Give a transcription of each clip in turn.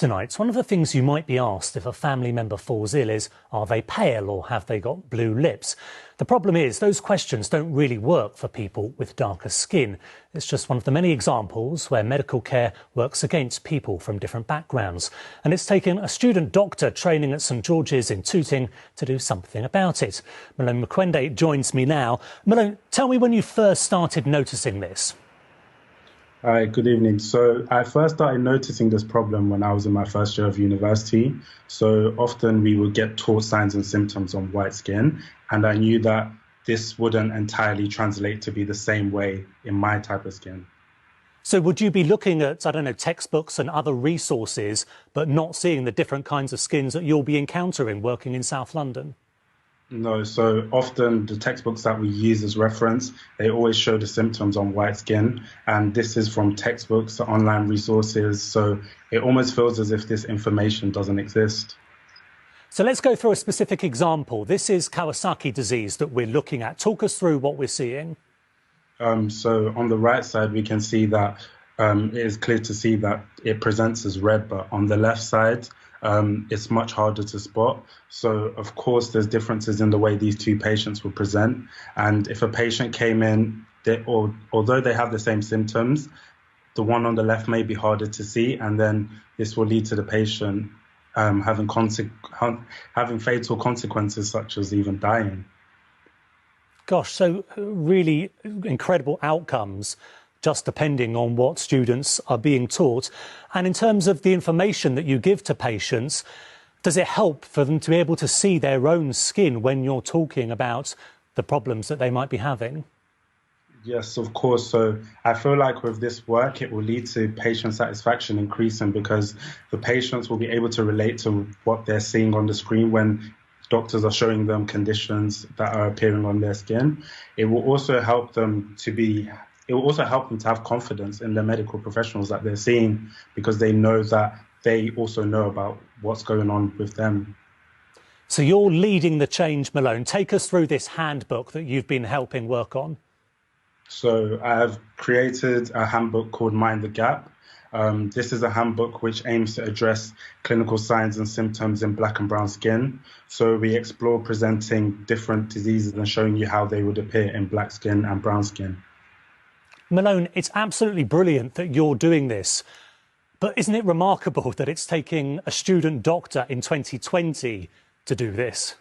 tonight, one of the things you might be asked if a family member falls ill is, are they pale or have they got blue lips? The problem is those questions don't really work for people with darker skin. It's just one of the many examples where medical care works against people from different backgrounds. And it's taken a student doctor training at St George's in Tooting to do something about it. Malone Mukwende joins me now. Malone, tell me when you first started noticing this. Hi, good evening. So I first started noticing this problem when I was in my first year of university. So often we would get taught signs and symptoms on white skin, and I knew that this wouldn't entirely translate to be the same way in my type of skin. So would you be looking at, I don't know, textbooks and other resources, but not seeing the different kinds of skins that you'll be encountering working in South London? No, so often the textbooks that we use as reference, they always show the symptoms on white skin. And this is from textbooks to online resources. So it almost feels as if this information doesn't exist. So let's go through a specific example. This is Kawasaki disease that we're looking at. Talk us through what we're seeing. So on the right side, we can see that it is clear to see that it presents as red, but on the left side, it's much harder to spot. So, of course, there's differences in the way these two patients will present. And if a patient came in, although they have the same symptoms, the one on the left may be harder to see. And then this will lead to the patient having fatal consequences, such as even dying. Gosh, so really incredible outcomes, just depending on what students are being taught. And in terms of the information that you give to patients, does it help for them to be able to see their own skin when you're talking about the problems that they might be having? Yes, of course. So I feel like with this work, it will lead to patient satisfaction increasing because the patients will be able to relate to what they're seeing on the screen when doctors are showing them conditions that are appearing on their skin. It will also help them to have confidence in the medical professionals that they're seeing because they know that they also know about what's going on with them. So you're leading the change, Malone. Take us through this handbook that you've been helping work on. So I've created a handbook called Mind the Gap. This is a handbook which aims to address clinical signs and symptoms in black and brown skin. So we explore presenting different diseases and showing you how they would appear in black skin and brown skin. Malone, it's absolutely brilliant that you're doing this, but isn't it remarkable that it's taking a student doctor in 2020 to do this?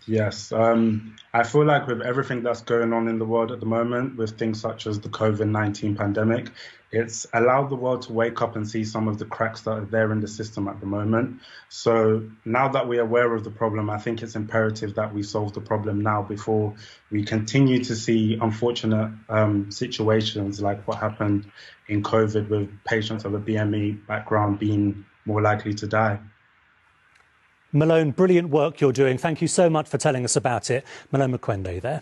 Yes, I feel like with everything that's going on in the world at the moment, with things such as the COVID-19 pandemic, it's allowed the world to wake up and see some of the cracks that are there in the system at the moment. So now that we're aware of the problem, I think it's imperative that we solve the problem now before we continue to see unfortunate situations like what happened in COVID with patients of a BAME background being more likely to die. Malone, brilliant work you're doing. Thank you so much for telling us about it. Malone Mukwende there.